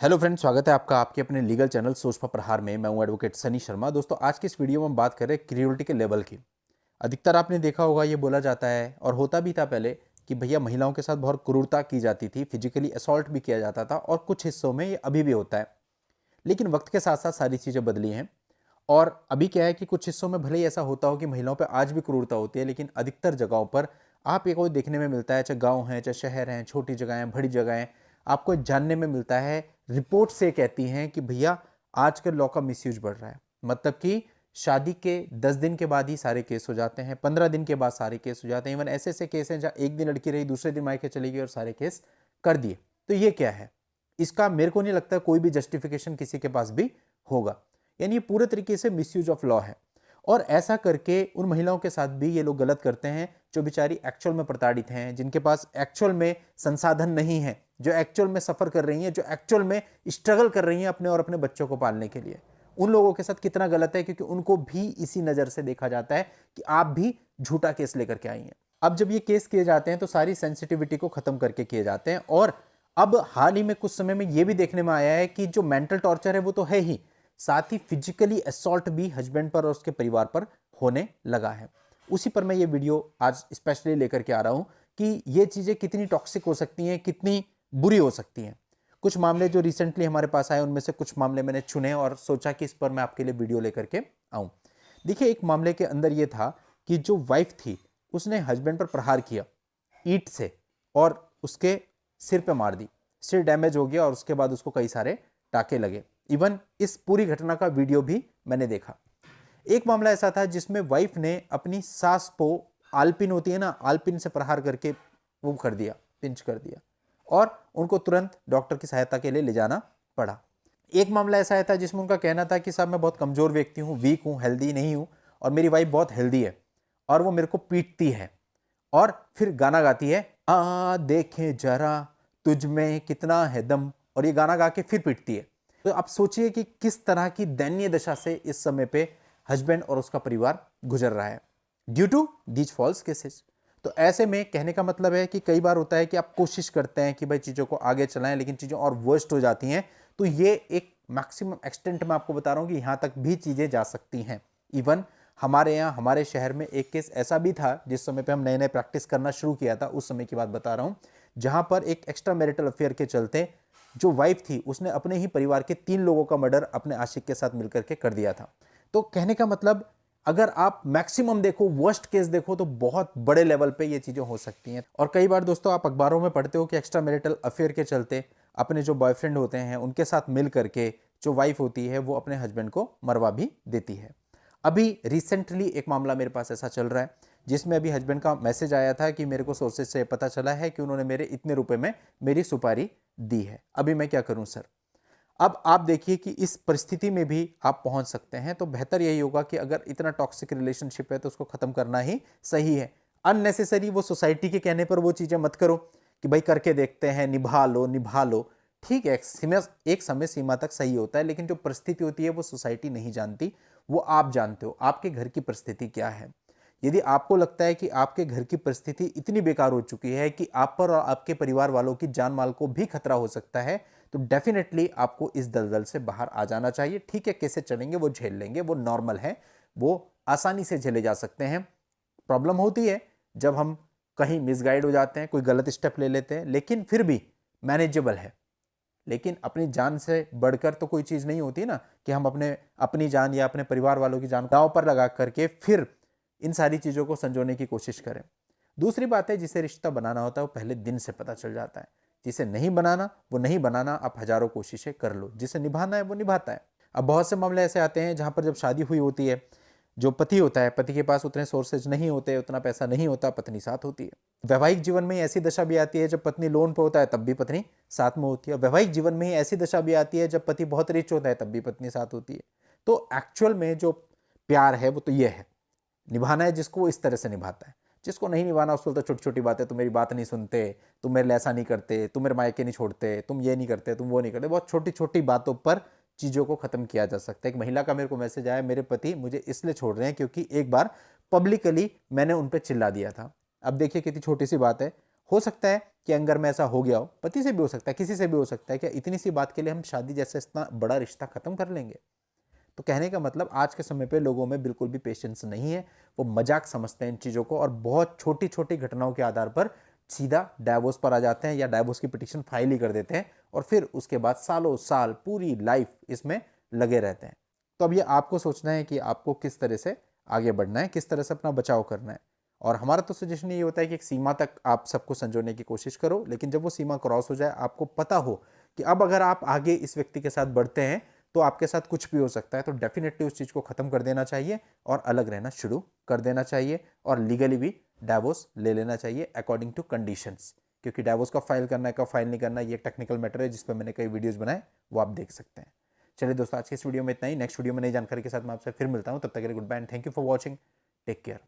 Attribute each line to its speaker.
Speaker 1: Hello friends, स्वागत है आपका आपके अपने लीगल चैनल सोच पर प्रहार में। मैं हूं एडवोकेट सनी शर्मा। दोस्तों, आज की इस वीडियो में हम बात कर रहे हैं क्रूरल्टी के लेवल की। अधिकतर आपने देखा होगा, ये बोला जाता है और होता भी था पहले कि भैया महिलाओं के साथ बहुत क्रूरता की जाती थी, फिजिकली असॉल्ट भी किया जाता था और कुछ हिस्सों में ये अभी भी होता है। लेकिन वक्त के साथ साथ सारी चीज़ें बदली हैं और अभी क्या है कि कुछ हिस्सों में भले ही ऐसा होता हो कि महिलाओं पर आज भी क्रूरता होती है, लेकिन अधिकतर जगहों पर आप ये को देखने में मिलता है, चाहे गाँव हैं, चाहे शहर हैं, छोटी जगह हैं, बड़ी जगह हैं, आपको जानने में मिलता है। रिपोर्ट से कहती हैं कि भैया आजकल लॉ का मिसयूज बढ़ रहा है। मतलब कि शादी के 10 दिन के बाद ही सारे केस हो जाते हैं, 15 दिन के बाद सारे केस हो जाते हैं। इवन ऐसे ऐसे केस हैं जहाँ एक दिन लड़की रही, दूसरे दिन मायके चली गई और सारे केस कर दिए। तो ये क्या है? इसका मेरे को नहीं लगता कोई भी जस्टिफिकेशन किसी के पास भी होगा। यानी ये पूरे तरीके से मिसयूज ऑफ लॉ है और ऐसा करके उन महिलाओं के साथ भी ये लोग गलत करते हैं जो बेचारी एक्चुअल में प्रताड़ित हैं, जिनके पास एक्चुअल में संसाधन नहीं है, जो एक्चुअल में सफर कर रही हैं, जो एक्चुअल में स्ट्रगल कर रही हैं अपने और अपने बच्चों को पालने के लिए। उन लोगों के साथ कितना गलत है, क्योंकि उनको भी इसी नजर से देखा जाता है कि आप भी झूठा केस लेकर के आई हैं। अब जब ये केस किए जाते हैं तो सारी सेंसिटिविटी को खत्म करके किए जाते हैं। और अब हाल ही में कुछ समय में यह भी देखने में आया है कि जो मेंटल टॉर्चर है वो तो है ही, साथ ही फिजिकली असॉल्ट भी हस्बैंड पर और उसके परिवार पर होने लगा है। उसी पर मैं ये वीडियो आज स्पेशली लेकर के आ रहा हूं कि ये चीजें कितनी टॉक्सिक हो सकती हैं, कितनी बुरी हो सकती हैं। कुछ मामले जो रिसेंटली हमारे पास आए, उनमें से कुछ मामले मैंने चुने और सोचा कि इस पर मैं आपके लिए वीडियो लेकर के आऊं। देखिए, एक मामले के अंदर यह था कि जो वाइफ थी उसने हस्बैंड पर प्रहार किया ईंट से और उसके सिर पे मार दी। सिर डैमेज हो गया और उसके बाद उसको कई सारे टाके लगे। इवन इस पूरी घटना का वीडियो भी मैंने देखा। एक मामला ऐसा था जिसमें वाइफ ने अपनी सास को आलपिन होती है ना, आलपिन से प्रहार करके वो कर दिया, पिंच कर दिया और उनको तुरंत डॉक्टर की सहायता के लिए ले जाना पड़ा। एक मामला ऐसा था जिसमें उनका कहना था कि साहब मैं बहुत कमजोर व्यक्ति हूँ, वीक हूँ, हेल्दी नहीं हूँ और मेरी वाइफ बहुत हेल्दी है और वो मेरे को पीटती है और फिर गाना गाती है, आ देखे जरा तुझ में कितना है दम, और ये गाना गा के फिर पीटती है। तो आप सोचिए कि किस तरह की दयनीय दशा से इस समय पे हस्बैंड और उसका परिवार गुजर रहा है due to these false cases. तो ऐसे में कहने का मतलब है कि कई बार होता है कि आप कोशिश करते हैं कि भाई चीज़ों को आगे चलाएं, लेकिन चीज़ें और वर्स्ट हो जाती हैं। तो ये एक मैक्सिमम एक्सटेंट में आपको बता रहा हूं कि यहां तक भी चीज़ें जा सकती हैं। इवन हमारे यहाँ हमारे शहर में एक केस ऐसा भी था जिस समय पे हम नए नए प्रैक्टिस करना शुरू किया था, उस समय की बात बता रहा हूं, जहां पर एक एक्स्ट्रा मैरिटल अफेयर के चलते जो वाइफ थी उसने अपने ही परिवार के 3 लोगों का मर्डर अपने आशिक के साथ मिलकर के कर दिया था। तो कहने का मतलब, अगर आप मैक्सिमम देखो, वर्स्ट केस देखो, तो बहुत बड़े लेवल पे ये चीजें हो सकती हैं। और कई बार दोस्तों आप अखबारों में पढ़ते हो कि एक्स्ट्रा मैरिटल अफेयर के चलते अपने जो बॉयफ्रेंड होते हैं उनके साथ मिल करके जो वाइफ होती है वो अपने हस्बैंड को मरवा भी देती है। अभी रिसेंटली एक मामला मेरे पास ऐसा चल रहा है जिसमें अभी हस्बैंड का मैसेज आया था कि मेरे को सोर्सेज से पता चला है कि उन्होंने मेरे इतने रुपए में मेरी सुपारी दी है, अभी मैं क्या करूं सर। अब आप देखिए कि इस परिस्थिति में भी आप पहुंच सकते हैं। तो बेहतर यही होगा कि अगर इतना टॉक्सिक रिलेशनशिप है तो उसको खत्म करना ही सही है। अननेसेसरी वो सोसाइटी के कहने पर वो चीजें मत करो कि भाई करके देखते हैं, निभा लो निभा लो। ठीक है, एक समय सीमा तक सही होता है, लेकिन जो परिस्थिति होती है वो सोसाइटी नहीं जानती, वो आप जानते हो आपके घर की परिस्थिति क्या है। यदि आपको लगता है कि आपके घर की परिस्थिति इतनी बेकार हो चुकी है कि आप पर और आपके परिवार वालों की जान माल को भी खतरा हो सकता है, तो डेफिनेटली आपको इस दलदल से बाहर आ जाना चाहिए। ठीक है, कैसे चलेंगे वो झेल लेंगे, वो नॉर्मल है, वो आसानी से झेले जा सकते हैं। प्रॉब्लम होती है जब हम कहीं मिसगाइड हो जाते हैं, कोई गलत स्टेप ले लेते हैं, लेकिन फिर भी मैनेजेबल है। लेकिन अपनी जान से बढ़कर तो कोई चीज नहीं होती ना, कि हम अपनी जान या अपने परिवार वालों की जान दांव पर लगा करके फिर इन सारी चीजों को संजोने की कोशिश करें। दूसरी बात है, जिसे रिश्ता बनाना होता है वो पहले दिन से पता चल जाता है। जिसे नहीं बनाना वो नहीं बनाना, आप हजारों कोशिशें कर लो, जिसे निभाना है वो निभाता है। अब बहुत से मामले ऐसे आते हैं जहां पर जब शादी हुई होती है, जो पति होता है, पति के पास उतने सोर्सेज नहीं होते, उतना पैसा नहीं होता, पत्नी साथ होती है। वैवाहिक जीवन में ऐसी दशा भी आती है जब पत्नी लोन पर होता है तब भी पत्नी साथ में होती है। वैवाहिक जीवन में ऐसी दशा भी आती है जब पति बहुत रिच होता है तब भी पत्नी साथ होती है। तो एक्चुअल में जो प्यार है वो तो ये है, निभाना है जिसको वो इस तरह से निभाता है। जिसको नहीं निभाना उसको तो छोटी छोटी बातें, तुम मेरी बात नहीं सुनते, तुम मेरे लिए ऐसा नहीं करते, तुम मेरे मायके नहीं छोड़ते, तुम ये नहीं करते, तुम वो नहीं करते, बहुत छोटी छोटी बातों पर चीज़ों को खत्म किया जा सकता है। एक महिला का मेरे को मैसेज आया, मेरे पति मुझे इसलिए छोड़ रहे हैं क्योंकि एक बार पब्लिकली मैंने उन पर चिल्ला दिया था। अब देखिए कितनी छोटी सी बात है, हो सकता है कि अगर में ऐसा हो गया हो, पति से भी हो सकता है, किसी से भी हो सकता है, क्या इतनी सी बात के लिए हम शादी जैसा इतना बड़ा रिश्ता खत्म कर लेंगे? तो कहने का मतलब आज के समय पे लोगों में बिल्कुल भी पेशेंस नहीं है, वो मजाक समझते हैं इन चीज़ों को और बहुत छोटी छोटी घटनाओं के आधार पर सीधा डाइवोर्स पर आ जाते हैं या डाइवोर्स की पिटीशन फाइल ही कर देते हैं और फिर उसके बाद सालों साल पूरी लाइफ इसमें लगे रहते हैं। तो अब ये आपको सोचना है कि आपको किस तरह से आगे बढ़ना है, किस तरह से अपना बचाव करना है। और हमारा तो सजेशन ये होता है कि एक सीमा तक आप सबको संजोने की कोशिश करो, लेकिन जब वो सीमा क्रॉस हो जाए, आपको पता हो कि अब अगर आप आगे इस व्यक्ति के साथ बढ़ते हैं तो आपके साथ कुछ भी हो सकता है, तो डेफिनेटली उस चीज़ को ख़त्म कर देना चाहिए और अलग रहना शुरू कर देना चाहिए और लीगली भी डाइवोर्स ले लेना चाहिए अकॉर्डिंग टू कंडीशंस। क्योंकि डाइवोर्स का फाइल करना है, कब फाइल नहीं करना है, ये टेक्निकल मैटर है जिस पर मैंने कई वीडियोज़ बनाए, वो आप देख सकते हैं। चलिए दोस्तों, आज के इस वीडियो में इतना ही। नेक्स्ट वीडियो में नई जानकारी के साथ मैं आपसे फिर मिलता हूँ। तब तक के लिए goodbye and thank you for watching. Take care.